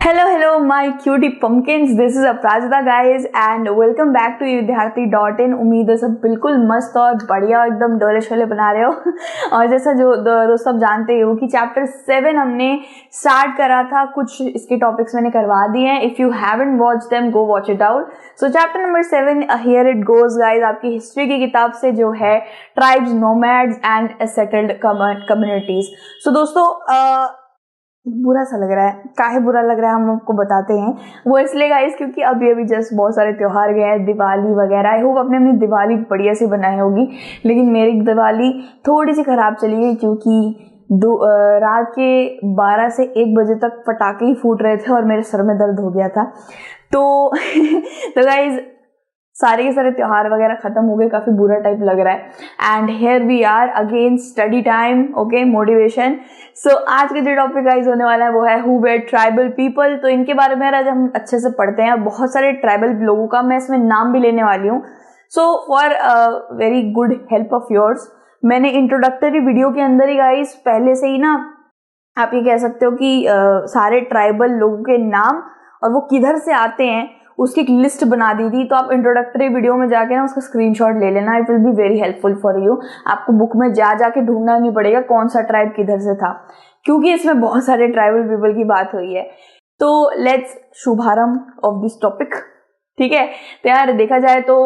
Hello, my cutie pumpkins. This is Aparajita guys and welcome back to vidyarthi.in। उम्मीद है सब बिल्कुल मस्त और बढ़िया एकदम डोले शोले बना रहे हो। और जैसा जो दोस्तों आप जानते हो कि चैप्टर 7 हमने स्टार्ट करा था, कुछ इसके टॉपिक्स मैंने करवा दिए हैं। If you haven't watch them go watch it out. So chapter number 7 here it goes guys, आपकी हिस्ट्री की किताब से जो है tribes, nomads and settled communities. So दोस्तों बुरा सा लग रहा है, काहे बुरा लग रहा है हम आपको बताते हैं। वो इसलिए गाइस क्योंकि अभी जस्ट बहुत सारे त्योहार गए हैं, दिवाली वगैरह। आई होप अपनी दिवाली बढ़िया सी बनाई होगी, लेकिन मेरी दिवाली थोड़ी सी खराब चली गई क्योंकि रात के 12 से 1 बजे तक पटाखे ही फूट रहे थे और मेरे सर में दर्द हो गया था। तो गाइज सारे के सारे त्योहार वगैरह खत्म हो गए, काफी बुरा टाइप लग रहा है। And here we are again study time, okay, motivation. So आज के जो टॉपिक गाइस होने वाला है वो है हु वर ट्राइबल पीपल। तो इनके बारे में आज हम अच्छे से पढ़ते हैं। बहुत सारे ट्राइबल लोगों का मैं इसमें नाम भी लेने वाली हूँ। So for very good help of yours, मैंने इंट्रोडक्टरी वीडियो के अंदर ही गाइस पहले से ही ना आप ये कह सकते हो कि सारे ट्राइबल लोगों के नाम और वो किधर से आते हैं उसकी एक लिस्ट बना दी थी। तो आप इंट्रोडक्टरी वीडियो में जाके ना उसका स्क्रीनशॉट ले लेना, it will be very helpful for you. आपको बुक में जाके ढूंढना नहीं पड़ेगा कौन सा ट्राइब किधर से था, क्योंकि इसमें बहुत सारे ट्राइबल पीपल की बात हुई है। तो लेट्स शुभारंभ ऑफ दिस टॉपिक, ठीक है। तो यार देखा जाए तो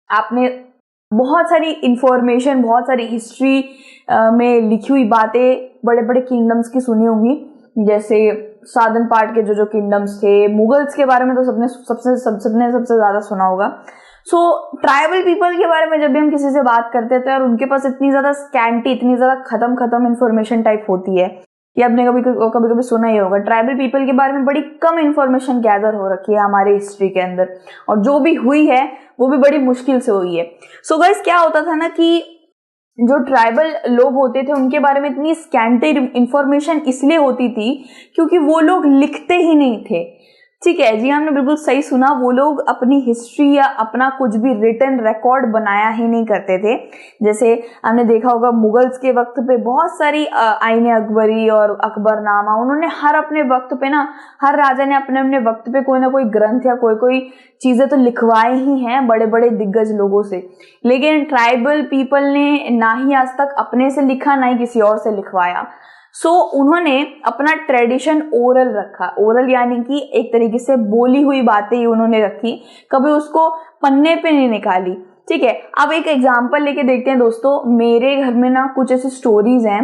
आपने बहुत सारी इंफॉर्मेशन, बहुत सारी हिस्ट्री में लिखी हुई बातें बड़े बड़े किंगडम्स की सुनी होंगी, जैसे साउदर्न पार्ट के जो किंगडम्स थे। मुगल्स के बारे में तो सबने सबसे ज्यादा सुना होगा। सो ट्राइबल पीपल के बारे में जब भी हम किसी से बात करते हैं तो यार उनके पास इतनी ज्यादा स्कैंटी, इतनी ज्यादा खत्म इन्फॉर्मेशन टाइप होती है। ये आपने कभी सुना ही होगा। ट्राइबल पीपल के बारे में बड़ी कम इन्फॉर्मेशन गैदर हो रखी है हमारी हिस्ट्री के अंदर, और जो भी हुई है वो भी बड़ी मुश्किल से हुई है। सो गाइस क्या होता था ना कि जो ट्राइबल लोग होते थे उनके बारे में इतनी स्कैंटी इंफॉर्मेशन इसलिए होती थी क्योंकि वो लोग लिखते ही नहीं थे। ठीक है जी, हमने बिल्कुल सही सुना। वो लोग अपनी हिस्ट्री या अपना कुछ भी रिटन रिकॉर्ड बनाया ही नहीं करते थे। जैसे हमने देखा होगा मुगल्स के वक्त पे बहुत सारी आईने अकबरी और अकबरनामा, उन्होंने हर अपने वक्त पे ना, हर राजा ने अपने अपने वक्त पे कोई ना कोई ग्रंथ या कोई चीजें तो लिखवाए ही हैं बड़े बड़े दिग्गज लोगों से। लेकिन ट्राइबल पीपल ने ना ही आज तक अपने से लिखा, ना ही किसी और से लिखवाया। सो उन्होंने अपना ट्रेडिशन ओरल रखा। ओरल यानी कि एक तरीके से बोली हुई बातें ही उन्होंने रखी, कभी उसको पन्ने पे नहीं निकाली। ठीक है, अब एक एग्जांपल लेके देखते हैं दोस्तों। मेरे घर में ना कुछ ऐसी स्टोरीज हैं,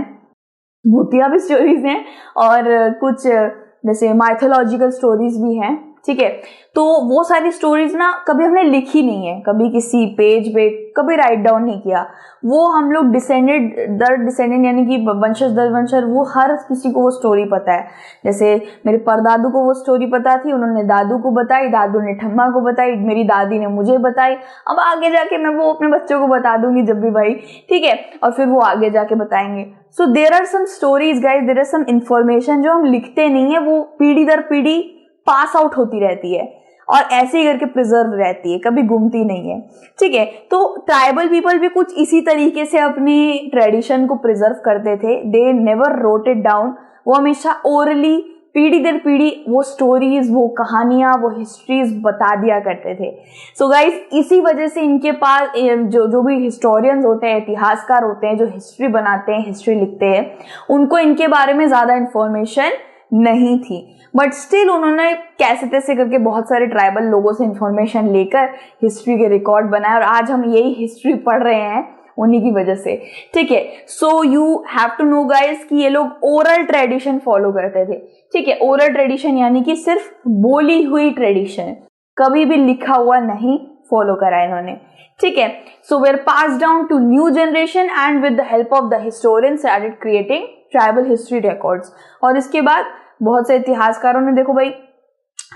भूतिया भी स्टोरीज हैं और कुछ जैसे माइथोलॉजिकल स्टोरीज भी हैं। ठीक है, तो वो सारी स्टोरीज ना कभी हमने लिखी नहीं है, कभी किसी पेज पे कभी राइट डाउन नहीं किया। वो हम लोग डिसेंडेड दर डिसेंडेंट यानी कि वंशज दर वंशज, वो हर किसी को वो स्टोरी पता है। जैसे मेरे परदादू को वो स्टोरी पता थी, उन्होंने दादू को बताई, दादू ने ठम्मा को बताई, मेरी दादी ने मुझे बताई। अब आगे जाके मैं वो अपने बच्चों को बता दूंगी जब भी भाई, ठीक है, और फिर वो आगे जाके बताएंगे। So there are some stories guys, there are some information जो हम लिखते नहीं है, वो पीढ़ी दर पीढ़ी पास आउट होती रहती है और ऐसे ही करके प्रिजर्व रहती है, कभी गुमती नहीं है। ठीक है, तो ट्राइबल पीपल भी कुछ इसी तरीके से अपनी ट्रेडिशन को प्रिजर्व करते थे। They never wrote it down, वो हमेशा ओरली पीढ़ी दर पीढ़ी वो स्टोरीज, वो कहानियां, वो हिस्ट्रीज बता दिया करते थे। सो गाइस इसी वजह से इनके पास जो भी हिस्टोरियंस होते हैं, इतिहासकार होते हैं, जो हिस्ट्री बनाते हैं, हिस्ट्री लिखते हैं, उनको इनके बारे में ज्यादा इंफॉर्मेशन नहीं थी। बट स्टिल उन्होंने कैसे तैसे करके बहुत सारे ट्राइबल लोगों से इंफॉर्मेशन लेकर हिस्ट्री के रिकॉर्ड बनाए, और आज हम यही हिस्ट्री पढ़ रहे हैं उन्हीं की वजह से। ठीक है, so you have to know guys कि ये लोग ओरल ट्रेडिशन फॉलो करते थे। ठीक है, ओरल ट्रेडिशन यानी कि सिर्फ बोली हुई ट्रेडिशन, कभी भी लिखा हुआ नहीं फॉलो करा इन्होंने। ठीक है, so we are pass down to new generation and with the help of the historians started creating tribal history records. और इसके बाद बहुत से इतिहासकारों ने, देखो भाई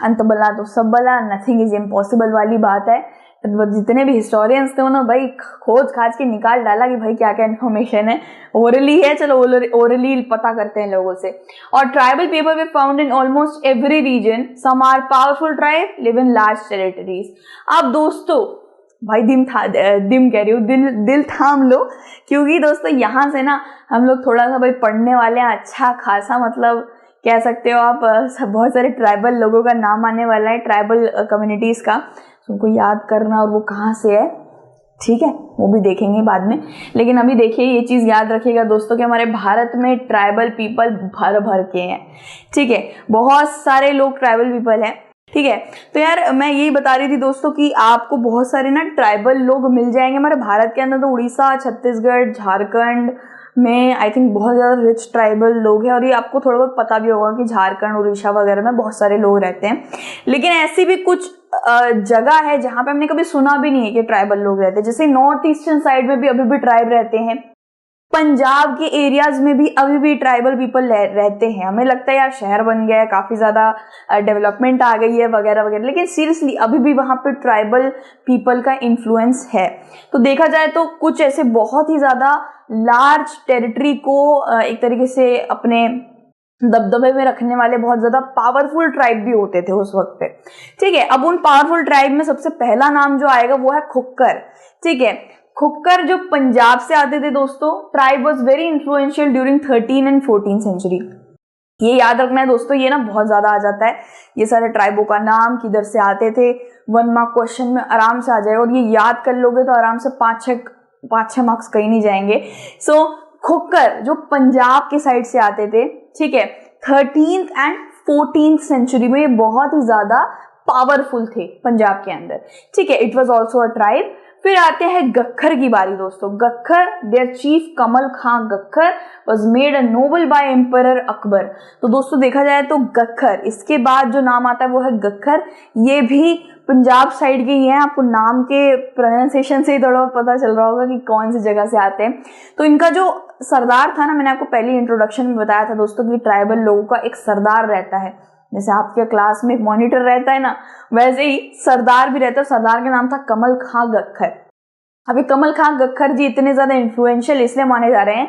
अंत बला तो सब बला, नथिंग इज इम्पॉसिबल वाली बात है। जितने भी हिस्टोरियंस थे उन्होंने भाई खोज खाज के निकाल डाला कि भाई क्या क्या इन्फॉर्मेशन है, ओरली है, चलो ओरली पता करते हैं लोगों से। और tribal people we found in almost every region, some are powerful tribe live in large territories. अब दोस्तों भाई दिम कह रही हूँ, दिल थाम लो, क्योंकि दोस्तों यहाँ से ना हम लोग थोड़ा सा भाई पढ़ने वाले हैं अच्छा खासा, मतलब कह सकते हो आप। बहुत सारे ट्राइबल लोगों का नाम आने वाला है, ट्राइबल कम्युनिटीज का, उनको याद करना और वो कहाँ से है, ठीक है, वो भी देखेंगे बाद में। लेकिन अभी देखिए ये चीज याद रखिएगा दोस्तों कि हमारे भारत में ट्राइबल पीपल भर भर के हैं, ठीक है, बहुत सारे लोग ट्राइबल पीपल हैं, ठीक है। तो यार मैं यही बता रही थी दोस्तों कि आपको बहुत सारे ना ट्राइबल लोग मिल जाएंगे हमारे भारत के अंदर। तो उड़ीसा, छत्तीसगढ़, झारखंड में आई थिंक बहुत ज़्यादा रिच ट्राइबल लोग हैं, और ये आपको थोड़ा बहुत पता भी होगा कि झारखंड, उड़ीसा वगैरह में बहुत सारे लोग रहते हैं। लेकिन ऐसी भी कुछ जगह है जहाँ पे हमने कभी सुना भी नहीं है कि ट्राइबल लोग रहते हैं। जैसे नॉर्थ ईस्टर्न साइड में भी अभी भी ट्राइब रहते हैं, पंजाब के एरियाज में भी अभी भी ट्राइबल पीपल रहते हैं। हमें लगता है यार शहर बन गया है, काफी ज्यादा डेवलपमेंट आ गई है वगैरह वगैरह, लेकिन सीरियसली अभी भी वहां पे ट्राइबल पीपल का इन्फ्लुएंस है। तो देखा जाए तो कुछ ऐसे बहुत ही ज्यादा लार्ज टेरिटरी को एक तरीके से अपने दबदबे में रखने वाले बहुत ज्यादा पावरफुल ट्राइब भी होते थे उस वक्त पे, ठीक है। अब उन पावरफुल ट्राइब में सबसे पहला नाम जो आएगा वो है खुक्कर, ठीक है। खुक्कर जो पंजाब से आते थे दोस्तों, tribe was very influential during 13 and 14 century. ये याद रखना है दोस्तों, ये ना बहुत ज्यादा आ जाता है ये सारे ट्राइबों का नाम, किधर से आते थे। 1 मार्क क्वेश्चन में आराम से आ जाएगा, और ये याद कर लोगे तो आराम से 5-6 मार्क्स कहीं नहीं जाएंगे। सो खुक्कर जो पंजाब के साइड से आते थे, ठीक है, 13th एंड 14th सेंचुरी में ये बहुत ही ज्यादा पावरफुल थे पंजाब के अंदर, ठीक है। It was also a tribe. फिर आते हैं गक्खर की बारी दोस्तों। Gakkhar, their chief Kamal Khan Gakkhar was made a noble by emperor Akbar. तो दोस्तों देखा जाए तो गक्खर, इसके बाद जो नाम आता है वो है गक्खर। ये भी पंजाब साइड के ही हैं, आपको नाम के प्रोनाउंसिएशन से ही थोड़ा पता चल रहा होगा कि कौन सी जगह से आते हैं। तो इनका जो सरदार था ना, मैंने आपको पहले इंट्रोडक्शन में बताया था दोस्तों कि ट्राइबल लोगों का एक सरदार रहता है। जैसे आपके क्लास में एक मॉनिटर रहता है ना, वैसे ही सरदार भी रहता है। सरदार का नाम था कमल खां गक्खर। अभी कमल खां गक्खर जी इतने ज्यादा इन्फ्लुएंशियल इसलिए माने जा रहे हैं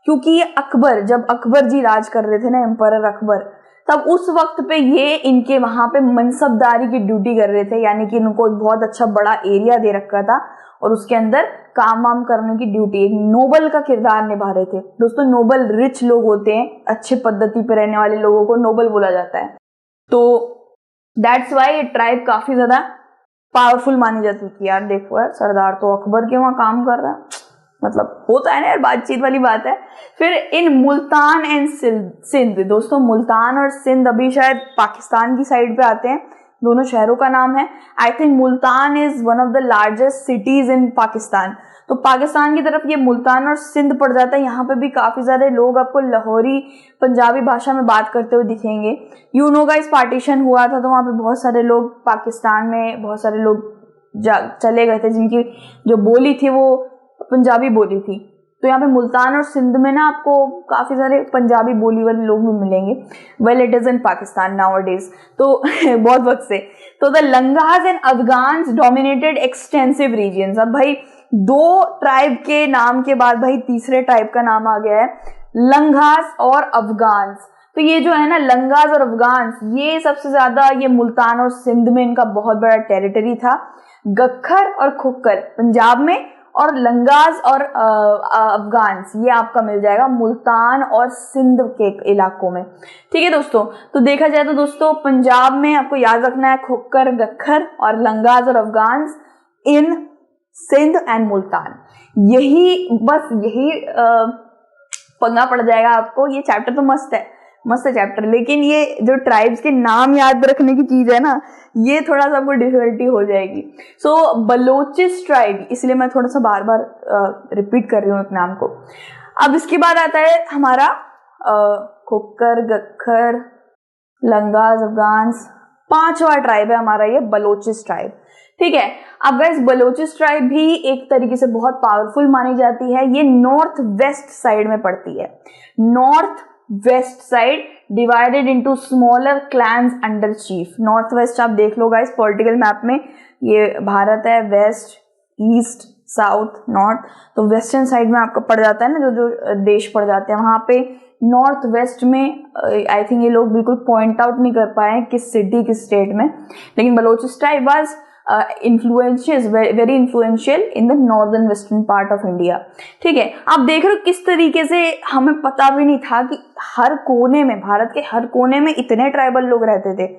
क्योंकि ये अकबर, जब अकबर जी राज कर रहे थे ना, एम्परर अकबर, तब उस वक्त पे ये इनके वहां पे मनसबदारी की ड्यूटी कर रहे थे। यानी कि इनको एक बहुत अच्छा बड़ा एरिया दे रखा था और उसके अंदर काम वाम करने की ड्यूटी, एक नोबल का किरदार निभा रहे थे। दोस्तों नोबल रिच लोग होते हैं, अच्छे पद्धति पे रहने वाले लोगों को नोबल बोला जाता है। तो दैट्स वाई ये ट्राइब काफी ज्यादा पावरफुल मानी जाती थी। यार देखो यार, सरदार तो अकबर के वहां काम कर रहा है, मतलब होता है ना यार, बातचीत वाली बात है। फिर इन मुल्तान एंड सिंध, दोस्तों मुल्तान और सिंध अभी शायद पाकिस्तान की साइड पे आते हैं, दोनों शहरों का नाम है। I think Multan is one of the largest cities in Pakistan. तो पाकिस्तान की तरफ ये मुल्तान और सिंध पड़ जाता है। यहाँ पे भी काफी सारे लोग आपको लाहौरी पंजाबी भाषा में बात करते हुए दिखेंगे। यू नो गाइस, पार्टीशन हुआ था तो वहाँ पे बहुत सारे लोग, पाकिस्तान में बहुत सारे लोग चले गए थे जिनकी जो बोली थी वो पंजाबी बोली थी। तो यहाँ पे मुल्तान और सिंध में ना आपको काफी सारे पंजाबी बोली वाले लोग भी मिलेंगे। Well it is in Pakistan nowadays, तो बहुत वक्त से। तो the Langahs and Afghans dominated extensive regions. अब भाई 2 ट्राइब के नाम के बाद भाई तीसरे ट्राइब का नाम आ गया है, लंगास और अफगान्स। तो ये जो है ना लंगास और अफगान्स, ये सबसे ज्यादा ये मुल्तान और सिंध में इनका बहुत बड़ा टेरिटरी था। गक्खर और खुक्कर पंजाब में, और लंगास और अफगान्स ये आपका मिल जाएगा मुल्तान और सिंध के इलाकों में, ठीक है दोस्तों। तो देखा जाए तो दोस्तों पंजाब में आपको याद रखना है खुक्कर, गक्खर और लंगास और Afghans in Sindh and Multan. यही बस यही पंगा पड़ जाएगा आपको। ये चैप्टर तो मस्त है चैप्टर, लेकिन ये जो ट्राइब्स के नाम याद रखने की चीज है ना, ये थोड़ा सा आपको डिफिकल्टी हो जाएगी। सो बलोचिस ट्राइब, इसलिए मैं थोड़ा सा बार बार रिपीट कर रही हूँ एक नाम को। अब इसके बाद आता है हमारा खुक्कर, गक्खर, लंगास, अफगान्स, 5वां ट्राइब है हमारा ये बलोचिस ट्राइब, ठीक है। अब गाइस बलोचिस ट्राइब भी एक तरीके से बहुत पावरफुल मानी जाती है। ये नॉर्थ वेस्ट साइड में पड़ती है। North west side divided into smaller clans under chief. North west आप देख लो गाइस पॉलिटिकल मैप में, ये भारत है, वेस्ट, ईस्ट, साउथ, नॉर्थ। तो वेस्टर्न साइड में आपका पड़ जाता है ना, जो जो देश पड़ जाते हैं वहां पे। नॉर्थ वेस्ट में आई थिंक ये लोग बिल्कुल पॉइंट आउट नहीं कर पाए किस सिटी किस स्टेट में, लेकिन Balochis tribe was influential, very influential in the northern western part of India. ठीक है, आप देख रहे हो किस तरीके से हमें पता भी नहीं था कि हर कोने में, भारत के हर कोने में इतने ट्राइबल लोग रहते थे।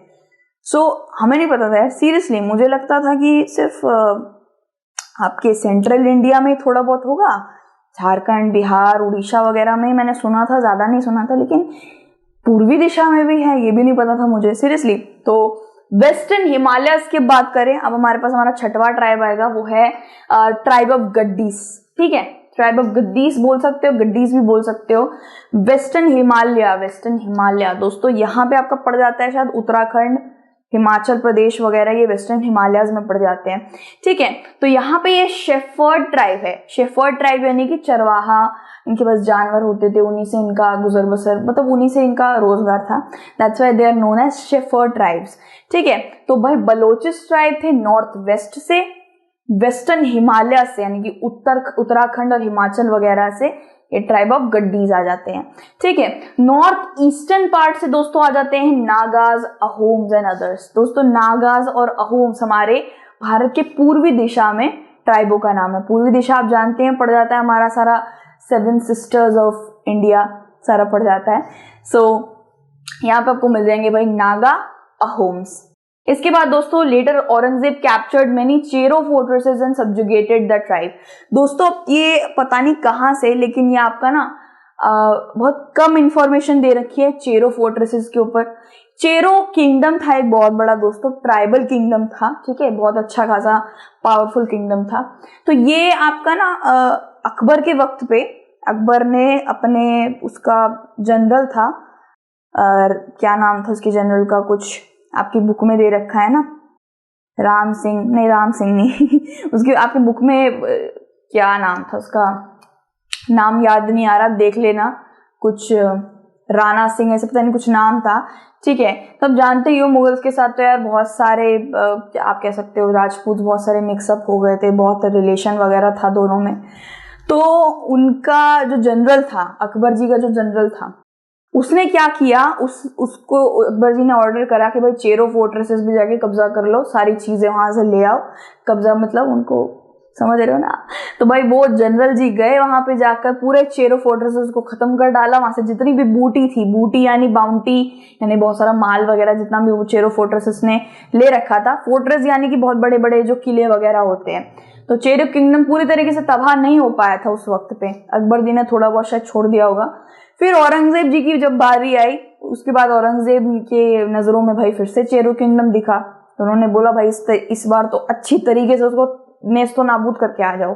हमें नहीं पता था यार, सीरियसली मुझे लगता था कि सिर्फ आपके सेंट्रल इंडिया में थोड़ा बहुत होगा, झारखंड, बिहार, उड़ीसा वगैरह में मैंने सुना था, ज्यादा नहीं सुना था, लेकिन पूर्वी दिशा में भी है ये भी नहीं पता था मुझे, सीरियसली। तो वेस्टर्न हिमालयस की बात करें, अब हमारे पास हमारा छठवां ट्राइब आएगा, वो है ट्राइब ऑफ गड्डीज। ठीक है, ट्राइब ऑफ गद्दीस बोल सकते हो, गड्डीज भी बोल सकते हो। वेस्टर्न हिमालय दोस्तों यहाँ पे आपका पड़ जाता है शायद उत्तराखंड, हिमाचल प्रदेश वगैरह, ये वेस्टर्न हिमालयाज में पड़ जाते हैं। ठीक है, तो यहाँ पे ये शेफर्ड ट्राइब है। शेफर्ड ट्राइब यानी कि चरवाहा, इनके पास जानवर होते थे, उन्हीं से इनका गुजर बसर, मतलब उन्हीं से इनका रोजगार था। That's why they are known as shepherd tribes. ठीक है, तो भाई बलोचिस्ट ट्राइब थे नॉर्थ वेस्ट से, वेस्टर्न हिमालय से यानी कि उत्तराखंड और हिमाचल वगैरह से ये ट्राइब ऑफ गड्डीज आ जाते हैं। ठीक है, नॉर्थ ईस्टर्न पार्ट से दोस्तों आ जाते हैं नागाज, अहोम्स एंड अदर्स। दोस्तों नागाज और अहोम्स हमारे भारत के पूर्वी दिशा में ट्राइबों का नाम है। पूर्वी दिशा आप जानते हैं पड़ जाता है हमारा सारा 7 सिस्टर्स ऑफ इंडिया सारा पड़ जाता है। यहाँ पे आपको मिल जाएंगे भाई नागा, अहोम्स। इसके बाद दोस्तों later Aurangzeb captured many Chero fortresses and subjugated the tribe. दोस्तों ये पता नहीं कहां से, लेकिन ये आपका ना बहुत कम इंफॉर्मेशन दे रखी है चेरो फोर्ट्रेसेस के ऊपर। चेरो किंगडम था एक बहुत बड़ा दोस्तों, ट्राइबल किंगडम था। ठीक है, बहुत अच्छा खासा पावरफुल किंगडम था। तो ये आपका ना अकबर के वक्त पे, अकबर ने अपने, उसका जनरल था, क्या नाम था उसके जनरल का, कुछ आपकी बुक में दे रखा है ना, राम सिंह नहीं उसकी आपकी बुक में क्या नाम था उसका, नाम याद नहीं आ रहा, देख लेना, कुछ राणा सिंह ऐसे पता नहीं कुछ नाम था। ठीक है, तब जानते ही हो मुगल्स के साथ तो यार बहुत सारे आप कह सकते हो राजपूत बहुत सारे मिक्सअप हो गए थे, बहुत रिलेशन वगैरह था दोनों में। तो उनका जो जनरल था, अकबर जी का जो जनरल था, उसने क्या किया, उसको अकबर जी ने ऑर्डर करा कि भाई चेरो फोर्ट्रेसेस भी जाके कब्जा कर लो, सारी चीजें वहां से ले आओ। कब्जा मतलब उनको, समझ रहे हो ना। तो भाई वो जनरल जी गए वहां पे, जाकर पूरे चेरो फोर्ट्रेसेस को खत्म कर डाला। वहां से जितनी भी बूटी थी, बूटी यानी बाउंटी, यानी बहुत सारा माल वगैरह जितना भी वो चेरो फोर्ट्रेसेस ने ले रखा था। फोर्ट्रेस यानी कि बहुत बड़े बड़े जो किले वगैरह होते हैं। तो चेरो किंगडम पूरी तरीके से तबाह नहीं हो पाया था उस वक्त पे, अकबर जी ने थोड़ा बहुत शायद छोड़ दिया होगा। फिर औरंगजेब जी की जब बारी आई, उसके बाद औरंगजेब के नजरों में भाई फिर से चेरो किंगडम दिखा। तो उन्होंने बोला भाई इस बार तो अच्छी तरीके से उसको नेस्तो नाबूद करके आ जाओ।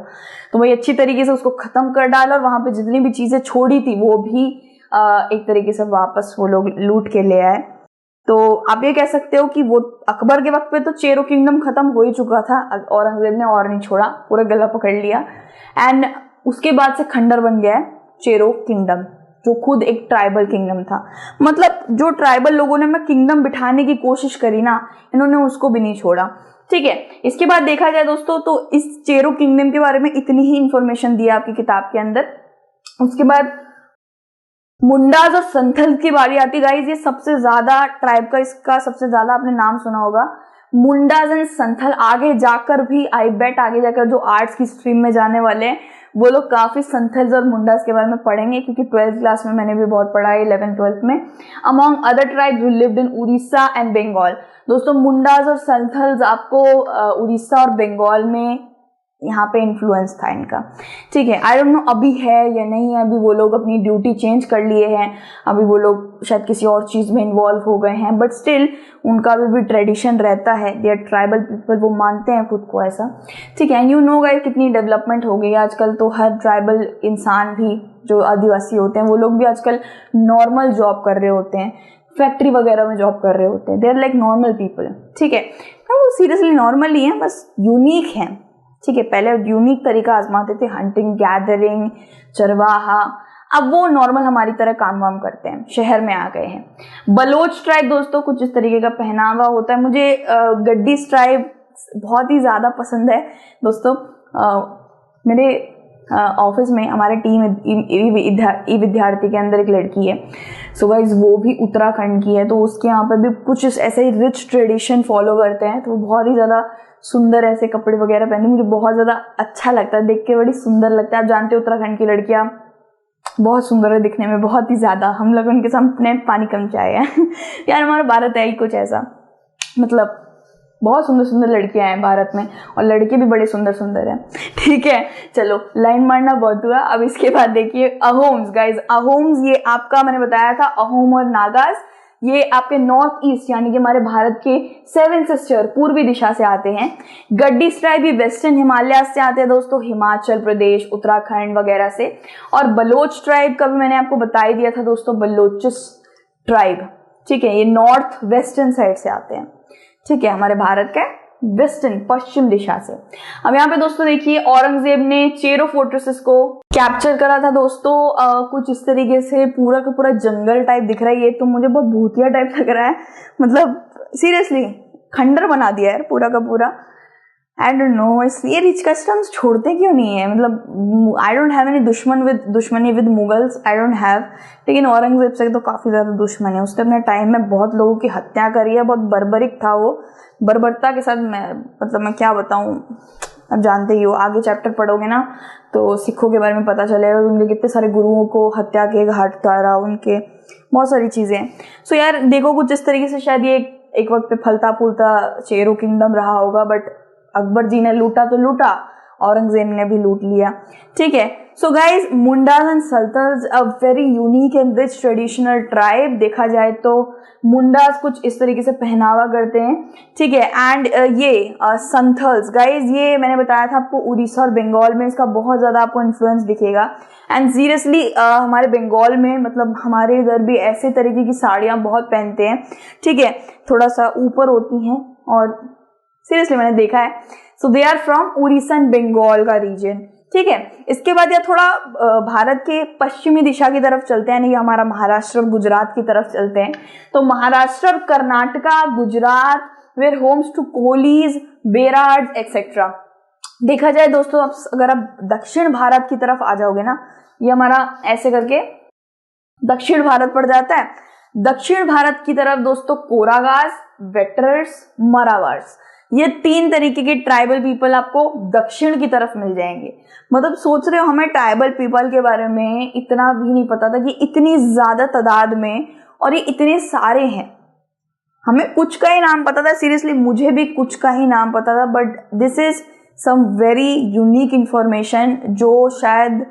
तो भाई अच्छी तरीके से उसको खत्म कर डाला, और वहां पे जितनी भी चीजें छोड़ी थी वो भी एक तरीके से वापस वो लोग लूट के ले आए। तो आप ये कह सकते हो कि वो अकबर के वक्त पे तो चेरो किंगडम खत्म हो ही चुका था, औरंगजेब ने और नहीं छोड़ा, पूरा गला पकड़ लिया। एंड उसके बाद से खंडर बन गया है चेरो किंगडम, जो खुद एक ट्राइबल किंगडम था। मतलब जो ट्राइबल लोगों ने मैं किंगडम बिठाने की कोशिश करी ना, इन्होंने उसको भी नहीं छोड़ा। ठीक है, इसके बाद देखा जाए दोस्तों तो इस चेरो किंगडम के बारे में इतनी ही इंफॉर्मेशन दी आपकी किताब के अंदर। उसके बाद मुंडाज और संथल की बारी आती गाइस। ये सबसे ज्यादा ट्राइब का, इसका सबसे ज्यादा आपने नाम सुना होगा, मुंडाज एंड संथल। आगे जाकर भी आई बेट आगे जाकर जो आर्ट्स की स्ट्रीम में जाने वाले हैं वो लोग काफी संथल्स और मुंडास के बारे में पढ़ेंगे, क्योंकि 12th क्लास में मैंने भी बहुत पढ़ा है, 11th 12th में। Among other tribes who lived in Orissa and Bengal. दोस्तों मुंडास और संथल्स आपको उड़ीसा और बंगाल में यहाँ पे इन्फ्लुएंस था इनका। ठीक है, आई डोंट नो अभी है या नहीं है, अभी वो लोग अपनी ड्यूटी चेंज कर लिए हैं, अभी वो लोग शायद किसी और चीज में इन्वॉल्व हो गए हैं, बट स्टिल उनका भी ट्रेडिशन रहता है, दे आर ट्राइबल पीपल, वो मानते हैं खुद को ऐसा। ठीक है, यू नो गाइस कितनी डेवलपमेंट हो गई आजकल, तो हर ट्राइबल इंसान भी जो आदिवासी होते हैं वो लोग भी आजकल नॉर्मल जॉब कर रहे होते हैं, फैक्ट्री वगैरह में जॉब कर रहे होते हैं, they are like normal people. ठीक है, वो सीरियसली नॉर्मल ही है, बस यूनिक है। ठीक है, पहले यूनिक तरीका आजमाते थे, हंटिंग, गैदरिंग, चरवाहा, अब वो नॉर्मल हमारी तरह काम वाम करते हैं, शहर में आ गए हैं। बलोच ट्राइब दोस्तों कुछ इस तरीके का पहनावा होता है। मुझे गड्डीस ट्राइब बहुत ही ज्यादा पसंद है दोस्तों। मेरे ऑफिस में हमारे टीम ई विद्यार्थी के अंदर एक लड़की है। सो गाइस वो भी उत्तराखंड की है, तो उसके यहाँ पर भी कुछ ऐसे ही रिच ट्रेडिशन फॉलो करते हैं, तो बहुत ही ज़्यादा सुंदर ऐसे कपड़े वगैरह पहने, मुझे बहुत ज़्यादा अच्छा लगता है, देख के बड़ी सुंदर लगता है। आप जानते हो उत्तराखंड की लड़कियाँ बहुत सुंदर है दिखने में, बहुत ही ज़्यादा। हम लोग उनके सामने पानी कम चाहे हैं यार हमारा भारत है ही कुछ ऐसा, मतलब बहुत सुंदर सुंदर लड़कियां हैं भारत में, और लड़के भी बड़े सुंदर सुंदर हैं। ठीक है, चलो लाइन मारना बहुत हुआ। अब इसके बाद देखिए अहोम्स। गाइज अहोम्स ये आपका मैंने बताया था, अहोम और नागाज ये आपके नॉर्थ ईस्ट यानी कि हमारे भारत के 7 सिस्टर पूर्वी दिशा से आते हैं। गड्डीस ट्राइब भी वेस्टर्न हिमालय से आते हैं दोस्तों, हिमाचल प्रदेश उत्तराखंड वगैरह से। और बलोच ट्राइब का भी मैंने आपको बता ही दिया था दोस्तों, बलोचिस ट्राइब, ठीक है, ये नॉर्थ वेस्टर्न साइड से आते हैं, ठीक है, हमारे भारत के वेस्टर्न पश्चिम दिशा से। अब यहाँ पे दोस्तों देखिए औरंगजेब ने चेरो फोर्ट्रेसेस को कैप्चर करा था दोस्तों, कुछ इस तरीके से पूरा का पूरा जंगल टाइप दिख रहा है, ये तो मुझे बहुत भूतिया टाइप लग रहा है, मतलब सीरियसली खंडर बना दिया है पूरा का पूरा। आई डोंट नो ये रिच कस्टम्स छोड़ते क्यों नहीं है, मतलब आई डोंट हैव एनी दुश्मनी with Mughals, I don't have, लेकिन औरंगजेब से तो काफ़ी ज़्यादा दुश्मनी है। उसने अपने टाइम में बहुत लोगों की हत्या करी है, बहुत बर्बरिक था वो, बर्बरता के साथ। मैं क्या बताऊँ, अब जानते ही हो, आगे चैप्टर पढ़ोगे ना तो सिखों के बारे में पता चलेगा, उनके कितने सारे गुरुओं को हत्या के घाट उतारा, उनके बहुत सारी चीज़ें। सो यार देखो कुछ इस तरीके से शायद ये एक वक्त पे फलता फूलता चेरो किंगडम रहा होगा, बट अकबर जी ने लूटा तो लूटा, औरंगजेब ने भी लूट लिया, ठीक है। So guys Mundas and Santhals a very unique and rich traditional tribe. देखा जाए तो मुंडाज कुछ इस तरीके से पहनावा करते हैं, ठीक है। एंड ये संथल्स गाइज, ये मैंने बताया था आपको उड़ीसा और बंगाल में इसका बहुत ज़्यादा आपको इन्फ्लुएंस दिखेगा। एंड सीरियसली हमारे बंगाल में, मतलब हमारे इधर भी ऐसे तरीके की साड़ियाँ बहुत पहनते हैं, ठीक है, थोड़ा सा ऊपर होती हैं, और सीरियसली मैंने देखा है। So they are from Orissa and Bengal का रीजन, ठीक है। इसके बाद यह थोड़ा भारत के पश्चिमी दिशा की तरफ चलते हैं, यानी कि हमारा महाराष्ट्र और गुजरात की तरफ चलते हैं। तो महाराष्ट्र और Karnataka, Gujarat where homes to Kolis, Berad etcetera. देखा जाए दोस्तों, अगर आप दक्षिण भारत की तरफ आ जाओगे ना, ये हमारा ऐसे करके दक्षिण भारत पड़ जाता है। दक्षिण भारत की तरफ दोस्तों कोरागास, वेटरर्स, मरावार्स, ये 3 तरीके के ट्राइबल पीपल आपको दक्षिण की तरफ मिल जाएंगे। मतलब सोच रहे हो, हमें ट्राइबल पीपल के बारे में इतना भी नहीं पता था कि इतनी ज्यादा तादाद में और ये इतने सारे हैं। हमें कुछ का ही नाम पता था, सीरियसली मुझे भी कुछ का ही नाम पता था, but this is some very unique information जो शायद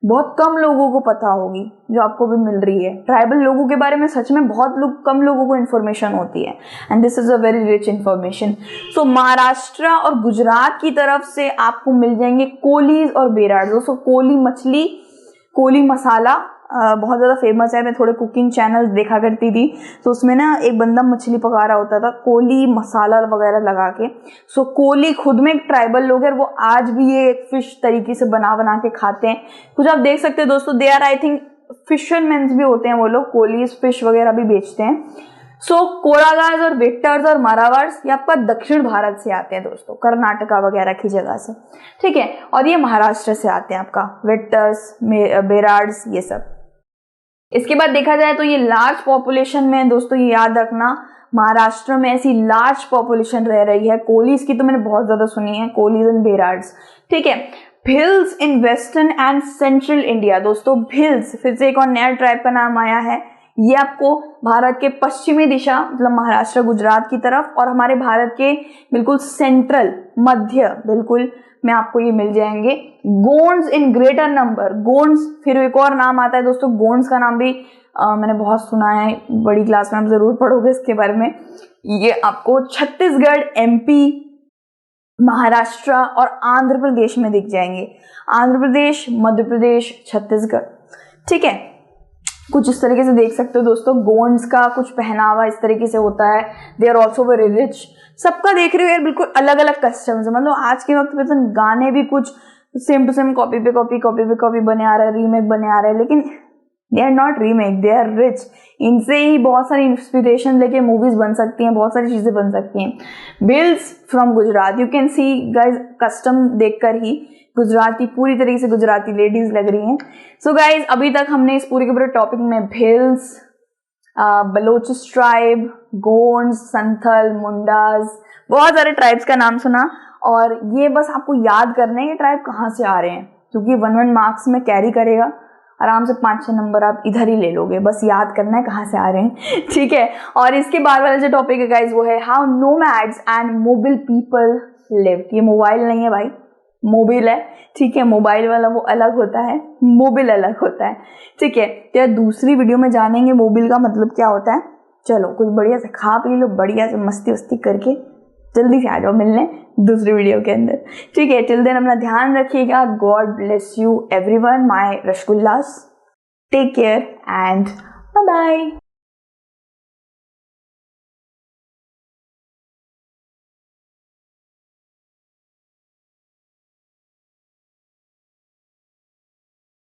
बहुत कम लोगों को पता होगी, जो आपको भी मिल रही है। ट्राइबल लोगों के बारे में सच में बहुत कम लोगों को इन्फॉर्मेशन होती है, and this is a very rich information. So Maharashtra और गुजरात की तरफ से आपको मिल जाएंगे कोलीज और बेरार्ड। दोस्तों कोली मछली, कोली मसाला बहुत ज़्यादा फेमस है। मैं थोड़े कुकिंग चैनल्स देखा करती थी, तो उसमें ना एक बंदा मछली पका रहा होता था कोली मसाला वगैरह लगा के। सो कोली खुद में एक ट्राइबल लोग हैं, वो आज भी ये फिश तरीके से बना के खाते हैं। कुछ आप देख सकते हैं दोस्तों, they are I think fisherman भी होते हैं वो लोग, कोलीज फिश वगैरह भी बेचते हैं। सो कोरागास और वेक्टर्स और मारावार्स ये आपका दक्षिण भारत से आते हैं दोस्तों, कर्नाटका वगैरह की जगह से, ठीक है। और ये महाराष्ट्र से आते हैं आपका वेक्टर्स, बेरार्ड्स, ये सब। इसके बाद देखा जाए तो ये लार्ज पॉपुलेशन में दोस्तों, ये याद रखना, महाराष्ट्र में ऐसी लार्ज पॉपुलेशन रह रही है। कोलीज की तो मैंने बहुत ज्यादा सुनी है, कोलीज एंड बेरार्ड्स, ठीक है। Bhils in western and central India. दोस्तों भिल्स फिर से एक और नया ट्राइब का नाम आया है। ये आपको भारत के पश्चिमी दिशा, मतलब महाराष्ट्र गुजरात की तरफ, और हमारे भारत के बिल्कुल सेंट्रल मध्य बिल्कुल में आपको ये मिल जाएंगे। Gonds in greater number. Gonds फिर एक और नाम आता है दोस्तों, गोंड्स का नाम भी मैंने बहुत सुना है, बड़ी क्लास में आप जरूर पढ़ोगे इसके बारे में। ये आपको छत्तीसगढ़, एमपी, महाराष्ट्र और आंध्र प्रदेश में दिख जाएंगे। आंध्र प्रदेश, मध्य प्रदेश, छत्तीसगढ़, ठीक है। कुछ इस तरीके से देख सकते हो दोस्तों, गोंड्स का कुछ पहनावा इस तरीके से होता है। They are also very rich. सबका देख रहे हो यार बिल्कुल अलग अलग कस्टम्स है। मतलब आज के वक्त पे तो गाने भी कुछ सेम टू सेम कॉपी पे कॉपी बने आ रहा है, रीमेक बने आ रहा है, लेकिन they are not remake, they are rich. इनसे ही बहुत सारी इंस्पिरेशन लेके मूवीज बन सकती हैं, बहुत सारी चीजें बन सकती हैं। Bills from Gujarat, you can see guys custom देखकर ही गुजराती, पूरी तरीके से गुजराती लेडीज लग रही हैं। सो गाइज, अभी तक हमने इस पूरे के पूरे टॉपिक में भिल्स, बलोचिस ट्राइब, गोंड्स, संथल, मुंडाज, बहुत सारे ट्राइब्स का नाम सुना, और ये बस आपको याद करना है ये ट्राइब कहाँ से आ रहे हैं, क्योंकि 1-1 मार्क्स में कैरी करेगा आराम से। 5-6 नंबर आप इधर ही ले लोगे, बस याद करना है कहाँ से आ रहे हैं, ठीक है। और इसके बाद वाला जो टॉपिक है गाइज वो है how nomads and mobile people live. ये मोबाइल नहीं है भाई, मोबाइल है, ठीक है। मोबाइल वाला वो अलग होता है, मोबाइल अलग होता है, ठीक है। तो दूसरी वीडियो में जानेंगे मोबाइल का मतलब क्या होता है। चलो कुछ बढ़िया से खा पी लो, बढ़िया से मस्ती वस्ती करके जल्दी से आ जाओ मिलने दूसरी वीडियो के अंदर, ठीक है। टिल देन अपना ध्यान रखिएगा। God bless you everyone, my rasgullas. Take care and bye bye.